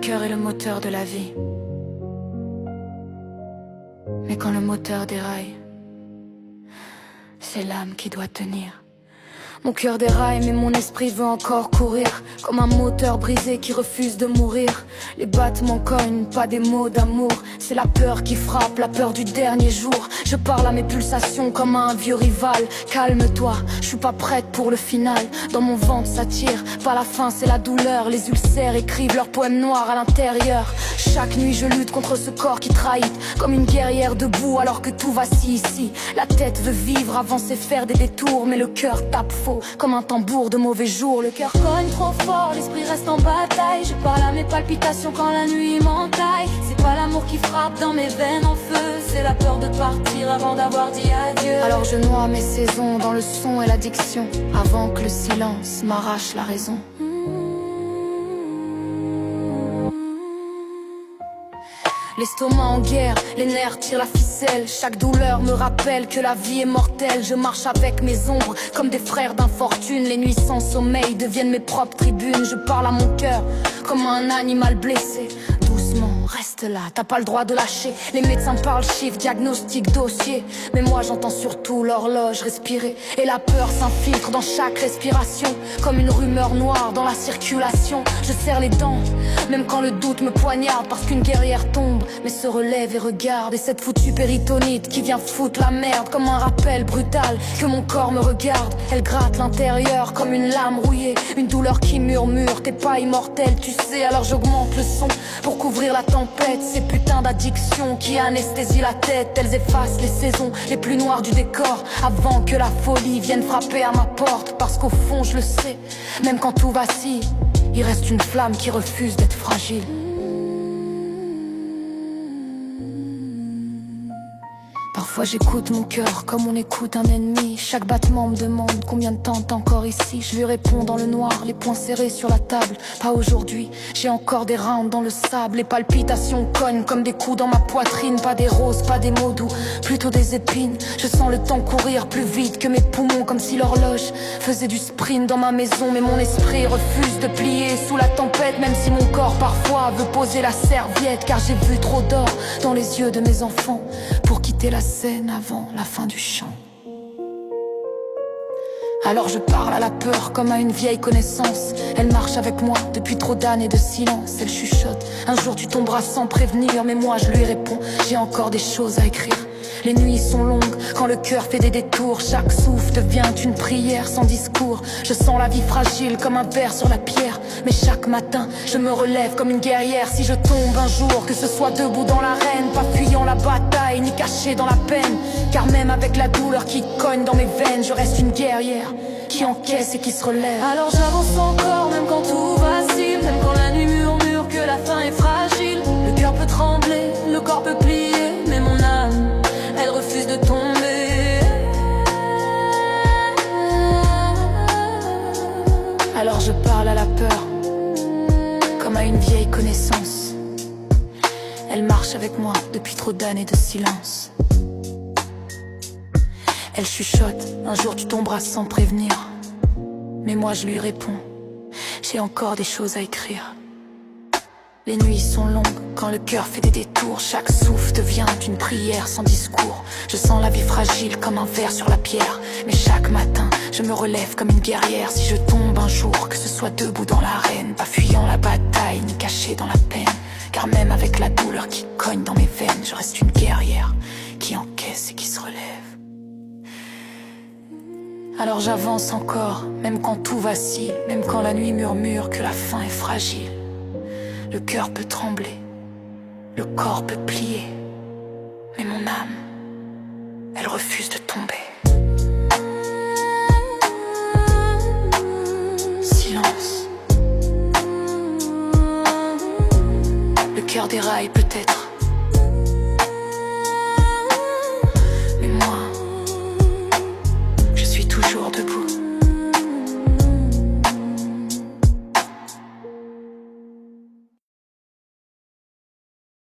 cœur est le moteur de la vie. Mais quand le moteur déraille, c'est l'âme qui doit tenir. Mon cœur déraille mais mon esprit veut encore courir, comme un moteur brisé qui refuse de mourir. Les battements cognent, pas des mots d'amour. C'est la peur qui frappe, la peur du dernier jour. Je parle à mes pulsations comme à un vieux rival. Calme-toi, je suis pas prête pour le final. Dans mon ventre ça tire, pas la faim c'est la douleur. Les ulcères écrivent leurs poèmes noirs à l'intérieur. Chaque nuit je lutte contre ce corps qui trahit, comme une guerrière debout alors que tout vacille ici. La tête veut vivre, avancer, faire des détours, mais le cœur tape faux, comme un tambour de mauvais jour. Le cœur cogne trop fort, l'esprit reste en bataille. Je parle à mes palpitations quand la nuit m'entaille. C'est pas l'amour qui frappe dans mes veines en feu, c'est la peur de partir avant d'avoir dit adieu. Alors je noie mes saisons dans le son et l'addiction, avant que le silence m'arrache la raison. L'estomac en guerre, les nerfs tirent la ficelle. Chaque douleur me rappelle que la vie est mortelle. Je marche avec mes ombres comme des frères d'infortune. Les nuits sans sommeil deviennent mes propres tribunes. Je parle à mon cœur comme à un animal blessé. Doucement, reste là, t'as pas le droit de lâcher. Les médecins parlent chiffres, diagnostic, dossier. Mais moi j'entends surtout l'horloge respirer. Et la peur s'infiltre dans chaque respiration, comme une rumeur noire dans la circulation. Je serre les dents, même quand le doute me poignarde. Parce qu'une guerrière tombe, mais se relève et regarde. Et cette foutue péritonite qui vient foutre la merde, comme un rappel brutal que mon corps me regarde. Elle gratte l'intérieur comme une lame rouillée, une douleur qui murmure, t'es pas immortel tu sais. Alors j'augmente le son pour couvrir la tempête. Ces putains d'addictions qui anesthésient la tête, elles effacent les saisons les plus noires du décor, avant que la folie vienne frapper à ma porte. Parce qu'au fond je le sais, même quand tout vacille, il reste une flamme qui refuse d'être fragile. Parfois j'écoute mon cœur comme on écoute un ennemi. Chaque battement me demande combien de temps t'es encore ici. Je lui réponds dans le noir, les poings serrés sur la table. Pas aujourd'hui, j'ai encore des rounds dans le sable. Les palpitations cognent comme des coups dans ma poitrine. Pas des roses, pas des mots doux, plutôt des épines. Je sens le temps courir plus vite que mes poumons, comme si l'horloge faisait du sprint dans ma maison. Mais mon esprit refuse de plier sous la tempête, même si mon corps parfois veut poser la serviette. Car j'ai vu trop d'or dans les yeux de mes enfants pour quitter la scène avant la fin du chant. Alors je parle à la peur comme à une vieille connaissance. Elle marche avec moi depuis trop d'années de silence. Elle chuchote, un jour tu tomberas sans prévenir. Mais moi je lui réponds, j'ai encore des choses à écrire. Les nuits sont longues quand le cœur fait des détours. Chaque souffle devient une prière sans discours. Je sens la vie fragile comme un ver sur la pierre. Mais chaque matin je me relève comme une guerrière. Si je tombe un jour, que ce soit debout dans l'arène, pas fuyant la bataille ni caché dans la peine. Car même avec la douleur qui cogne dans mes veines, je reste une guerrière qui encaisse et qui se relève. Alors j'avance encore même quand tout vacille, même quand la nuit murmure que la fin est fragile. Le cœur peut trembler, le corps peut plier, mais mon âme, elle refuse de tomber. Alors je parle à la peur comme à une vieille connaissance. Elle marche avec moi depuis trop d'années de silence. Elle chuchote, un jour tu tomberas sans prévenir. Mais moi je lui réponds, j'ai encore des choses à écrire. Les nuits sont longues quand le cœur fait des détours. Chaque souffle devient une prière sans discours. Je sens la vie fragile comme un ver sur la pierre. Mais chaque matin je me relève comme une guerrière. Si je tombe un jour, que ce soit debout dans l'arène, pas fuyant la bataille ni caché dans la peine. Car même avec la douleur qui cogne dans mes veines, je reste une guerrière qui encaisse et qui se relève. Alors j'avance encore, même quand tout vacille, même quand la nuit murmure que la fin est fragile. Le cœur peut trembler, le corps peut plier, mais mon âme, elle refuse de tomber. Silence. Le cœur déraille peut-être,